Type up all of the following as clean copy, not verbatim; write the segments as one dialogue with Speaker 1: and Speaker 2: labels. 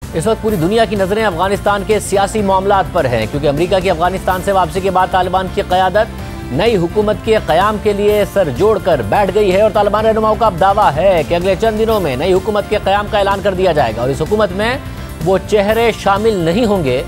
Speaker 1: इस वक्त पूरी दुनिया की नजरें अफगानिस्तान के सियासी मामलात पर हैं, क्योंकि अमेरिका की अफगानिस्तान से वापसी के बाद तालिबान की क़यादत नई हुकूमत के क़याम के लिए सर जोड़कर बैठ गई है और तालिबान रहनुमाओं का अब दावा है कि अगले चंद दिनों में नई हुकूमत के क़याम का ऐलान कर दिया जाएगा और इस हुकूमत में वो चेहरे शामिल नहीं होंगे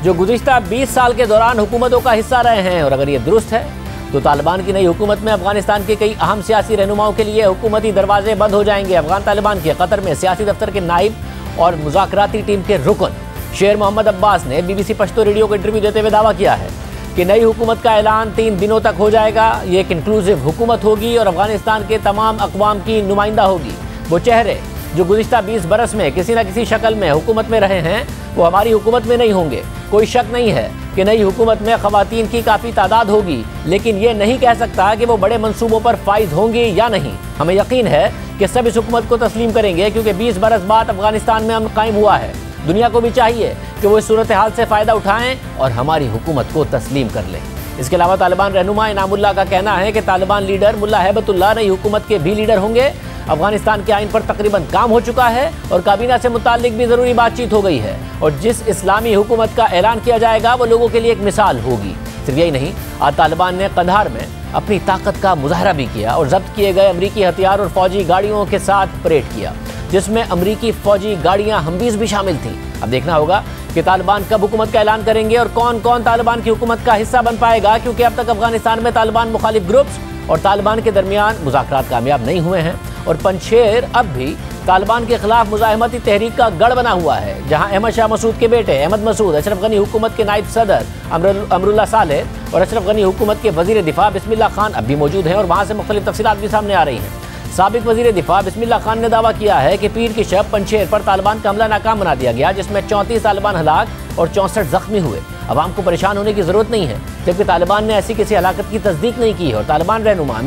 Speaker 1: जो गुज़िश्ता 20 साल के दौरान हुकूमतों का हिस्सा रहे हैं। और अगर ये दुरुस्त है तो तालिबान की नई हुकूमत में अफगानिस्तान के कई अहम सियासी रहनुमाओं के लिए हुकूमती दरवाजे बंद हो जाएंगे। अफगान तालिबान के कतर में सियासी दफ्तर के नाइब और मुज़ाकराती टीम के रुकन शेर मोहम्मद अब्बास ने BBC पश्तो रेडियो को इंटरव्यू देते हुए दावा किया है कि नई हुकूमत का ऐलान 3 दिनों तक हो जाएगा। ये एक इंक्लूसिव हुकूमत होगी और अफगानिस्तान के तमाम अक़वाम की नुमाइंदा होगी। वो चेहरे जो गुज़िश्ता 20 बरस में किसी न किसी शक्ल में हुकूमत में रहे हैं वो हमारी हुकूमत में नहीं होंगे। कोई शक नहीं है कि नई हुकूमत में ख़वातीन की काफ़ी तादाद होगी, लेकिन ये नहीं कह सकता कि वो बड़े मंसूबों पर फाइज होंगी या नहीं। हमें यकीन है कि सब इस हुकूमत को तस्लीम करेंगे, क्योंकि 20 बरस बाद अफगानिस्तान में अमन कायम हुआ है। दुनिया को भी चाहिए कि वो इस सूरत हाल से फ़ायदा उठाएं और हमारी हुकूमत को तस्लीम कर लें। इसके अलावा तालिबान रहनुमा इनामुल्लाह का कहना है कि तालिबान लीडर मुल्ला हैबतुल्लाह नई हुकूमत के भी लीडर होंगे। अफगानिस्तान के आइन पर तकरीबन काम हो चुका है और काबीना से मुताल्लिक भी ज़रूरी बातचीत हो गई है और जिस इस्लामी हुकूमत का ऐलान किया जाएगा वो लोगों के लिए एक मिसाल होगी। सिर्फ यही नहीं, आज तालिबान ने कंधार में अपनी ताकत का मुजाहरा भी किया और जब्त किए गए अमरीकी हथियार और फौजी गाड़ियों के साथ परेड किया, जिसमें अमरीकी फौजी गाड़ियां हमवीज़ भी शामिल थीं। अब देखना होगा कि तालिबान कब हुकूमत का ऐलान करेंगे और कौन कौन तालिबान की हुकूमत का हिस्सा बन पाएगा, क्योंकि अब तक अफगानिस्तान में तालिबान मुखालिफ ग्रुप्स और तालिबान के दरमियान मुज़ाकरात कामयाब नहीं हुए हैं और पंजशेर अब भी तालिबान के खिलाफ मुज़ाहिमती तहरीक का गढ़ बना हुआ है, जहां अहमद शाह मसूद के बेटे अहमद मसूद अशरफ गनी हुकूमत के नायब सदर अमरुल्लाह सालेह और अशरफ गनी हुकूमत के वज़ीर दिफा बिस्मिल्लाह खान अब भी मौजूद हैं और वहां से मुख्तलिफ तफसीलात भी सामने आ रही हैं। साबिक वज़ीर दिफा बिस्मिल्लाह खान ने दावा किया है कि पीर की शब पंजशेर पर तालिबान का हमला नाकाम बना दिया गया, जिसमें 34 तालिबान हलाक और 64 जख्मी हुए। अवाम को परेशान होने की ज़रूरत नहीं है, जबकि तालिबान ने ऐसी किसी हलाकत की तस्दीक नहीं की है और तालिबान रहनुमा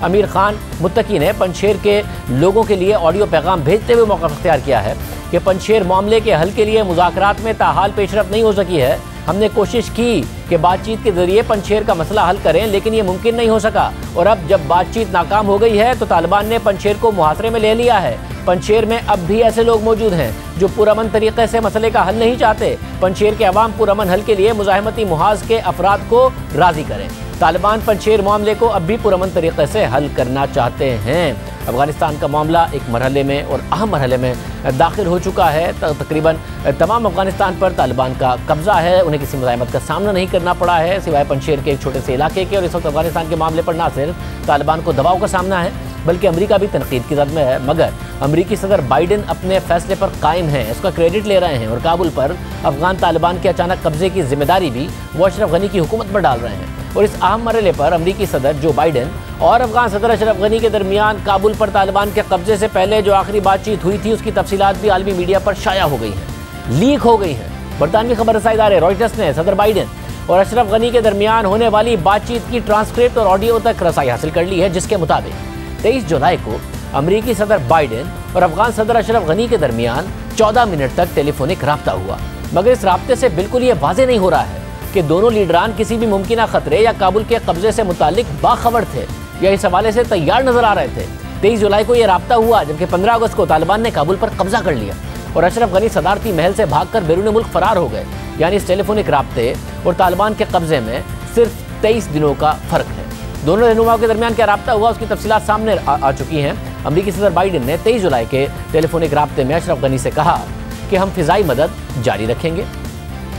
Speaker 1: अमीर खान मुत्तकी ने पंजशेर के लोगों के लिए ऑडियो पैगाम भेजते हुए मौका अख्तियार किया है कि पंजशेर मामले के हल के लिए मुज़ाकरात में ताहाल पेशरफ नहीं हो सकी है। हमने कोशिश की कि बातचीत के जरिए पंजशेर का मसला हल करें, लेकिन ये मुमकिन नहीं हो सका और अब जब बातचीत नाकाम हो गई है तो तालिबान ने पंजशेर को मुहासरे में ले लिया है। पंजशेर में अब भी ऐसे लोग मौजूद हैं जो पुरअमन तरीके से मसले का हल नहीं चाहते। पंजशेर के अवाम पुरअमन हल के लिए मुज़ाहिमती मुहाज के अफराद को राज़ी करें। तालिबान पंजशेर मामले को अब भी पुरअमन तरीके से हल करना चाहते हैं। अफगानिस्तान का मामला एक मरहले में और अहम मरहले में दाखिल हो चुका है। तकरीबन तमाम अफगानिस्तान पर तालिबान का कब्जा है, उन्हें किसी मुज़ाहिमत का सामना नहीं करना पड़ा है सिवाय पंजशेर के एक छोटे से इलाके के। और इस वक्त अफगानिस्तान के मामले पर ना सिर्फ तालिबान को दबाव का सामना है बल्कि अमेरिका भी तनकीद की जद में है, मगर अमेरिकी सदर बाइडेन अपने फैसले पर कायम हैं, इसका क्रेडिट ले रहे हैं और काबुल पर अफगान तालिबान के अचानक कब्जे की जिम्मेदारी भी वो अशरफ गनी की हुकूमत पर डाल रहे हैं। और इस अहम मरहले पर अमेरिकी सदर जो बाइडेन और अफगान सदर अशरफ गनी के दरमियान काबुल पर तालिबान के कब्जे से पहले जो आखिरी बातचीत हुई थी उसकी तफसीलात भी आलमी मीडिया पर शाया हो गई हैं, लीक हो गई हैं। बरतानवी खबर रसाई इदारे रॉयटर्स ने सदर बाइडेन और अशरफ गनी के दरमियान होने वाली बातचीत की ट्रांसक्रिप्ट और ऑडियो तक रसाई हासिल कर ली है, जिसके मुताबिक 23 जुलाई को अमेरिकी सदर बाइडेन और अफगान सदर अशरफ गनी के दरमियान 14 मिनट तक टेलीफोनिक रब्ता हुआ, मगर इस रब्ते से बिल्कुल ये वाज़ेह नहीं हो रहा है कि दोनों लीडरान किसी भी मुमकिन खतरे या काबुल के कब्जे से मुतालिक बाखबर थे या इस हवाले से तैयार नजर आ रहे थे। 23 जुलाई को यह रब्ता हुआ, जबकि 15 अगस्त को तालिबान ने काबुल पर कब्जा कर लिया और अशरफ गनी सदारती महल से भागकर बैरून मुल्क फरार हो गए। यानी इस टेलीफोनिक रब्ते और तालिबान के कब्जे में सिर्फ 23 दिनों का फ़र्क है। दोनों रहनुमाओं के दरमियान क्या रब्ता हुआ उसकी तफसीलात सामने आ चुकी हैं। अमरीकी सदर बाइडेन ने 23 जुलाई के टेलीफोनिक रब्ते में अशरफ गनी से कहा कि हम फ़िज़ाई मदद जारी रखेंगे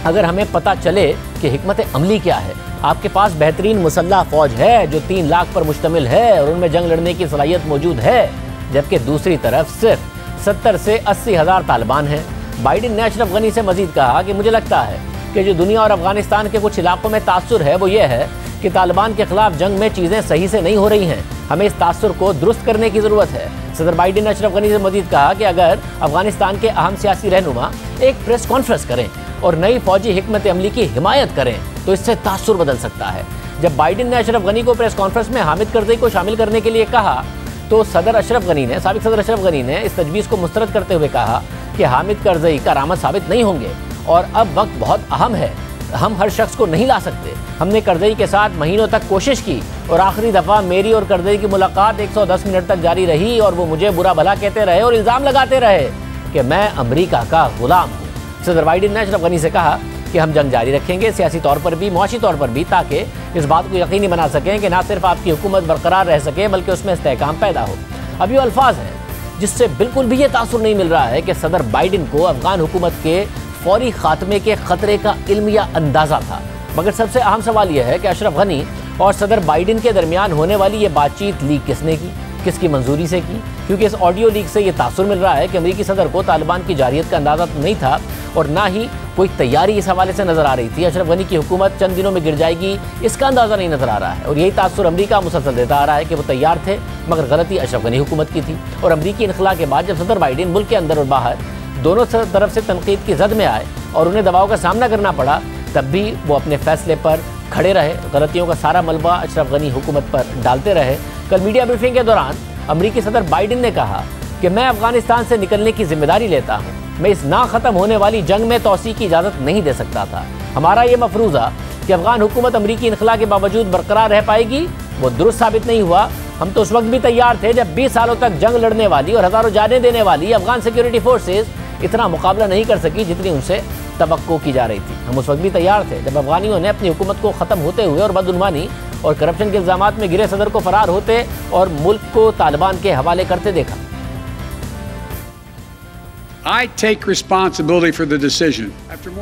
Speaker 1: अगर हमें पता चले कि हिकमत अमली क्या है। आपके पास बेहतरीन मुसल्लह फ़ौज है जो 3 लाख पर मुश्तमिल है और उनमें जंग लड़ने की सलाहियत मौजूद है, जबकि दूसरी तरफ सिर्फ 70 से 80 हज़ार तालिबान हैं। बाइडेन ने अशरफ गनी से मजीद कहा कि मुझे लगता है कि जो दुनिया और अफगानिस्तान के कुछ इलाकों में तासुर है वो ये है कि तालिबान के खिलाफ जंग में चीज़ें सही से नहीं हो रही हैं, हमें इस तासुर को दुरुस्त करने की ज़रूरत है। सदर बाइडेन ने अशरफ गनी से मजीद कहा कि अगर अफगानिस्तान के अहम सियासी रहनुमा एक प्रेस कॉन्फ्रेंस करें और नई फौजी हिकमत अमली की हिमायत करें तो इससे तासुर बदल सकता है। जब बाइडेन ने अशरफ गनी को प्रेस कॉन्फ्रेंस में हामिद करज़ई को शामिल करने के लिए कहा तो साबिक सदर अशरफ गनी ने इस तजवीज़ को मुस्तरद करते हुए कहा कि हामिद करज़ई करामत साबित नहीं होंगे और अब वक्त बहुत अहम है, हम हर शख्स को नहीं ला सकते। हमने करज़ई के साथ महीनों तक कोशिश की और आखिरी दफ़ा मेरी और करज़ई की मुलाकात 110 मिनट तक जारी रही और वो मुझे बुरा भला कहते रहे और इल्ज़ाम लगाते रहे कि मैं अमेरिका का गुलाम हूँ। सदर बाइडेन ने अशरफ गनी से कहा कि हम जंग जारी रखेंगे, सियासी तौर पर भी, मुआशी तौर पर भी, ताकि इस बात को यकीनी बना सकें कि न सिर्फ आपकी हुकूमत बरकरार रह सके बल्कि उसमें इस्तेहकाम पैदा हो। अब ये अल्फाज हैं जिससे बिल्कुल भी ये तासुर नहीं मिल रहा है कि सदर बाइडेन को अफगान हुकूमत के फौरी खात्मे के खतरे का इल्म या अंदाज़ा था। मगर सबसे अहम सवाल यह है कि अशरफ गनी और सदर बाइडेन के दरमियान होने वाली ये बातचीत लीक किसने की, किसकी मंजूरी से की? क्योंकि इस ऑडियो लीक से ये तासुर मिल रहा है कि अमरीकी सदर को तालिबान की जारियत का अंदाज़ा तो नहीं था और ना ही कोई तैयारी इस हवाले से नजर आ रही थी। अशरफ गनी की हुकूमत चंद दिनों में गिर जाएगी इसका अंदाज़ा नहीं नजर आ रहा है और यही तासुर अमरीका मुसलसल देता आ रहा है कि वो तैयार थे मगर गलती अशरफ गनी हुकूमत की थी। और अमरीकी इनखला के बाद जब सदर बाइडेन मुल्क के अंदर और बाहर दोनों तरफ से तनकीद की जद में आए और उन्हें दबाव का सामना करना पड़ा, तब भी वो अपने फैसले पर खड़े रहे, गलतियों का सारा मलबा अशरफ गनी हुकूमत पर डालते रहे। कल मीडिया ब्रीफिंग के दौरान अमरीकी सदर बाइडेन ने कहा कि मैं अफगानिस्तान से निकलने की जिम्मेदारी लेता हूँ, मैं इस ना ख़त्म होने वाली जंग में तौसी की इजाज़त नहीं दे सकता था। हमारा ये मफरूज़ा कि अफगान हुकूमत अमरीकी इनखला के बावजूद बरकरार रह पाएगी वो दुरुस्त साबित नहीं हुआ। हम तो उस वक्त भी तैयार थे जब 20 सालों तक जंग लड़ने वाली और हज़ारों जानें देने वाली अफगान सिक्योरिटी फोर्सेज इतना मुकाबला नहीं कर सकी जितनी उनसे तवक्को की जा रही थी। हम उस वक्त भी तैयार थे जब अफगानियों ने अपनी हुकूमत को ख़त्म होते हुए और बदउनवानी और करप्शन के इल्ज़ामात में गिरे सदर को फरार होते और मुल्क को तालिबान के हवाले करते देखा।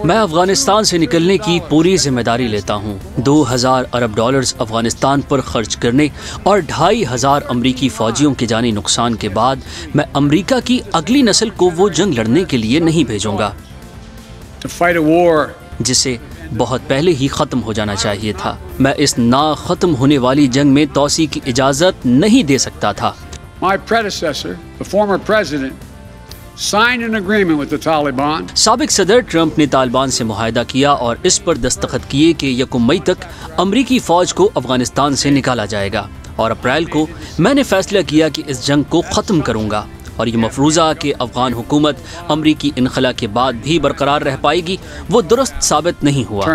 Speaker 2: मैं अफगानिस्तान से निकलने की पूरी जिम्मेदारी लेता हूँ। 2000 अरब डॉलर्स अफगानिस्तान पर खर्च करने और 2500 अमरीकी फौजियों के जानी नुकसान के बाद मैं अमरीका की अगली नस्ल को वो जंग लड़ने के लिए नहीं भेजूंगा जिसे बहुत पहले ही ख़त्म हो जाना चाहिए था। मैं इस ना ख़त्म होने वाली जंग में तौसी की इजाज़त नहीं दे सकता था। साबिक सदर ट्रंप ने तालिबान से मुआहदा किया और इस पर दस्तखत किए कि 1 मई तक अमरीकी फ़ौज को अफगानिस्तान से निकाला जाएगा और अप्रैल को मैंने फैसला किया कि इस जंग को ख़त्म करूँगा। और ये मफरूज़ा कि अफगान हुकूमत अमरीकी इनखला के बाद भी बरकरार रह पाएगी वो दुरुस्त साबित नहीं हुआ।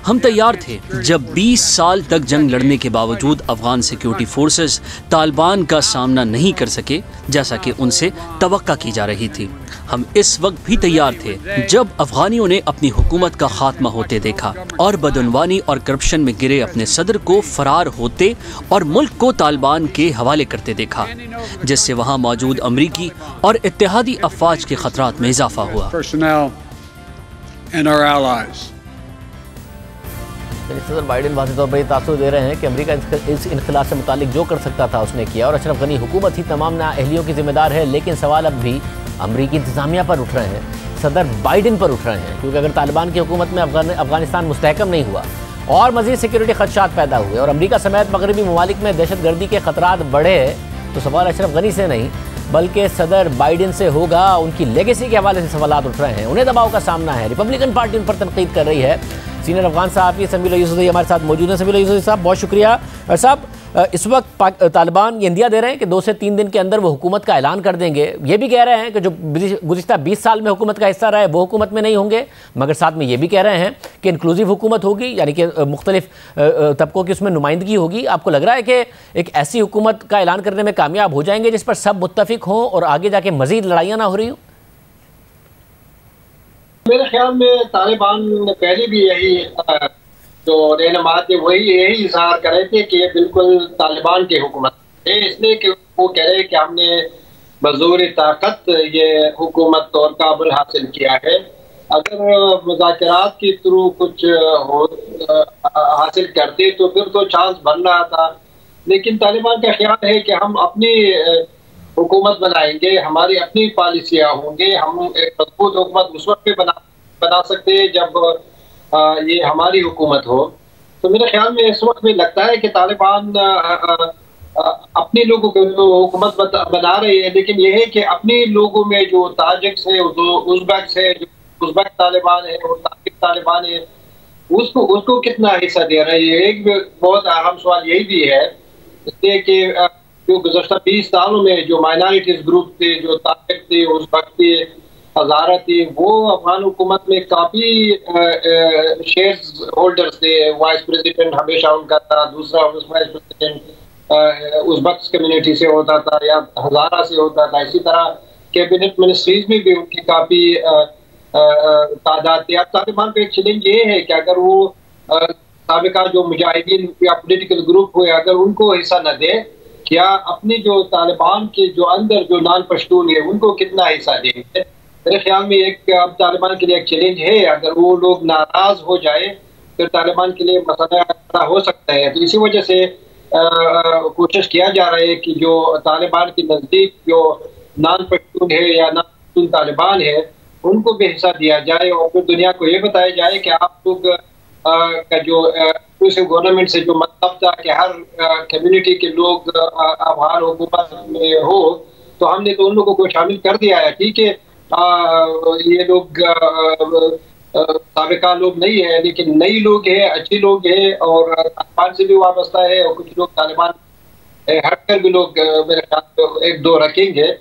Speaker 2: हम तैयार थे जब 20 साल तक जंग लड़ने के बावजूद अफगान सिक्योरिटी फोर्सेस तालिबान का सामना नहीं कर सके जैसा कि उनसे तवक्का की जा रही थी। हम इस वक्त भी तैयार थे जब अफगानियों ने अपनी हुकूमत का खात्मा होते देखा और बदउनवानी और करप्शन में गिरे अपने सदर को फरार होते और मुल्क को तालिबान के हवाले करते देखा, जिससे वहाँ मौजूद अमरीकी और इत्तेहादी अफवाज के खतरात में इजाफा हुआ।
Speaker 1: सदर बाइडेन वाज़ेह तौर पर ये तासुर दे रहे हैं कि अमेरिका इस इनखला से मुतालिक जो कर सकता था उसने किया और अशरफ गनी हुकूमत ही तमाम नाअहलियों की जिम्मेदार है। लेकिन सवाल अब भी अमरीकी इंतज़ामिया पर उठ रहे हैं, सदर बाइडेन पर उठ रहे हैं, क्योंकि अगर तालिबान की हुकूमत में अफगानिस्तान मुस्तहकम नहीं हुआ और मज़ीद सिक्योरिटी खदशात पैदा हुए और अमरीका समेत मगरबी ममालिक में दहशतगर्दी के खतरात बढ़े तो सवाल अशरफ गनी से नहीं बल्कि सदर बाइडेन से होगा। उनकी लेगेसी के हवाले से सवाल उठ रहे हैं, उन्हें दबाव का सामना है। रिपब्लिकन पार्टी उन पर तनकीद कर रही है। सीनियर अफगान सहाफ़ी समीउल यूसुफ़ज़ई हमारे साथ मौजूद हैं। समीउल यूसुफ़ज़ई साहब बहुत शुक्रिया। साहब, इस वक्त तालिबान ये इंदिया दे रहे हैं कि 2 से 3 दिन के अंदर वो हुकूमत का ऐलान कर देंगे। ये भी कह रहे हैं कि जो गुज़िश्ता 20 साल में हुकूमत का हिस्सा रहे वो हुकूमत में नहीं होंगे, मगर साथ में ये भी कह रहे हैं कि इंक्लूसिव हुकूमत होगी, यानी कि मुख्तलिफ तबकों की उसमें नुमाइंदगी होगी। आपको लग रहा है कि एक ऐसी हुकूमत का ऐलान करने में कामयाब हो जाएंगे जिस पर सब मुत्तफिक हों और आगे जाके मज़ीद लड़ाइयाँ ना हो रही हों?
Speaker 3: मेरे ख्याल में तालिबान ने पहले भी यही जो रहनुमा थे वही यही इजहार कर रहे थे कि ये बिल्कुल तालिबान की हुकूमत है, इसलिए कि वो कह रहे कि हमने बज़ोर ताकत ये हुकूमत और काबुल हासिल किया है। अगर मुज़ाकरात के थ्रू कुछ हासिल करते तो फिर तो चांस बन रहा था, लेकिन तालिबान का ख्याल है कि हम अपनी हुकूमत बनाएंगे, हमारी अपनी पॉलिसियाँ होंगे, हम एक मजबूत हुकूमत उस वक्त पे बना सकते हैं जब ये हमारी हुकूमत हो। तो मेरे ख्याल में इस वक्त में लगता है कि तालिबान अपने लोगों को तो हुकूमत बना रही है, लेकिन यह है कि अपने लोगों में जो ताजिक्स है, जो उज़्बेक्स है, जो उज़्बेक तालिबान है और ताजिक तालिबान है, उसको कितना हिस्सा दे रही है। एक बहुत अहम सवाल यही भी है, इसलिए कि जो गुज़श्ता 20 सालों में जो माइनॉरिटीज ग्रुप थे, जो ताजिक थे, उज़्बेक थे, हज़ारा थे, वो अफगान हुकूमत में काफ़ी शेयर्स होल्डर्स थे। वाइस प्रेसिडेंट हमेशा उनका था, दूसरा वाइस प्रेसिडेंट उज़्बेक कम्युनिटी से होता था या हज़ारा से होता था। इसी तरह कैबिनेट मिनिस्ट्रीज में भी उनकी काफी तादाद थी। अब तालिबान पे एक चैलेंज ये है कि अगर वो साबिका जो मुजाहिदीन या पोलिटिकल ग्रुप हुए अगर उनको हिस्सा न दे, क्या अपनी जो तालिबान के जो अंदर जो नॉन पश्तून है उनको कितना हिस्सा देंगे। मेरे ख्याल में एक अब तालिबान के लिए एक चैलेंज है, अगर वो लोग नाराज हो जाए फिर तालिबान के लिए मसला खड़ा हो सकता है। तो इसी वजह से कोशिश किया जा रहा है कि जो तालिबान के नजदीक जो नॉन पश्तून है या नॉन पश्तून तालिबान है उनको भी हिस्सा दिया जाए और फिर दुनिया को ये बताया जाए कि आप लोग का जो गवर्नमेंट से जो मतलब था कि हर कम्युनिटी के लोग अफगान हुकूमत में हो, तो हमने तो उन लोगों को शामिल कर दिया है। ठीक है, ये लोग साबिका लोग नहीं है लेकिन नई लोग हैं, अच्छे लोग हैं और तालिबान से भी वाबस्ता है और कुछ लोग तालिबान हटकर भी लोग मेरे ख्याल एक दो रखेंगे।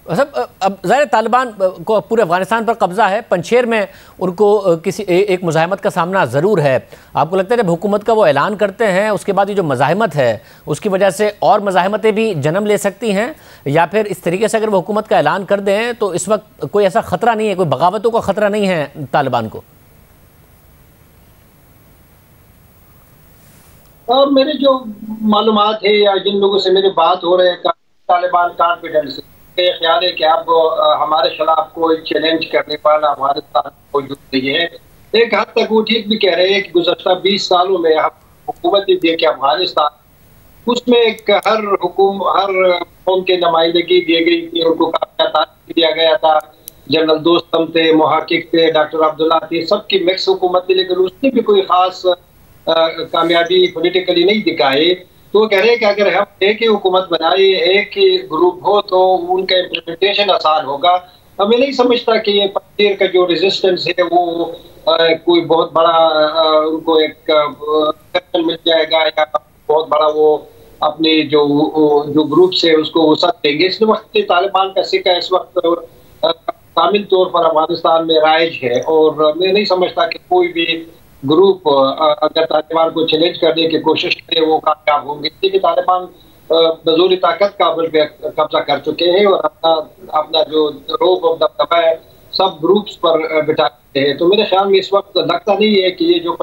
Speaker 1: अब ज़ाहिर तालिबान को पूरे अफगानिस्तान पर कब्जा है, पंशेर में उनको किसी एक मुज़ाहमत का सामना ज़रूर है। आपको लगता है जब हुकूमत का वो ऐलान करते हैं उसके बाद ये जो मज़ाहमत है उसकी वजह से और मज़ाहमतें भी जन्म ले सकती हैं, या फिर इस तरीके से अगर वो हुकूमत का ऐलान कर दें तो इस वक्त कोई ऐसा ख़तरा नहीं है, कोई बगावतों का ख़तरा नहीं है तालिबान को?
Speaker 3: और मेरे जो मालूमात है या जिन लोगों से मेरी बात हो रहे हैं तालिबान कॉन्फिडेंस ख्याल है कि अब हमारे खिलाफ कोई चैलेंज करने वाला अफगानिस्तान मौजूद नहीं है। एक हद तक वो ठीक भी कह रहे हैं कि गुज़श्ता 20 सालों में हुकूमत दी कि अफगानिस्तान उसमें हर कौम के नुमाइंदगी दी गई थी, उनको काफी दिया गया था। जनरल दोस्तम थे, मुहक्किक थे, डॉक्टर अब्दुल्ला थे, सबकी मिक्स हुकूमत थी लेकिन उसने भी कोई खास कामयाबी पोलिटिकली नहीं दिखाई। तो कह रहे हैं कि अगर हम एक ही हुकूमत बनाए, एक ही ग्रुप हो तो उनका इम्प्लीमेंटेशन आसान होगा। हमें नहीं समझता कि ये पंशेर का जो रेजिस्टेंस है वो कोई बहुत बड़ा उनको एक मिल जाएगा या बहुत बड़ा वो अपने जो ग्रुप से उसको वसत देंगे। इस वक्त तालिबान का सिक्का इस वक्त कामिल तौर पर अफगानिस्तान में राइज है और मैं नहीं समझता कि कोई भी ग्रुप अगर तालिबान को चैलेंज करने की कोशिश करे वो कामयाब होंगे, क्योंकि तालिबान बजूरी ताकत काबुल पे कब्जा कर चुके हैं और अपना जो रोब और दबदबा है सब ग्रुप्स पर बिठाते हैं। तो मेरे ख्याल में इस वक्त लगता नहीं है कि ये जो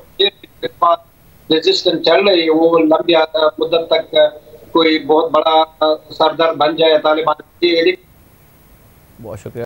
Speaker 3: रेजिस्टेंस चल रही है वो लंबी मुद्दत तक कोई बहुत बड़ा सरदर्द बन जाए तालिबान के लिए।
Speaker 1: बहुत शुक्रिया।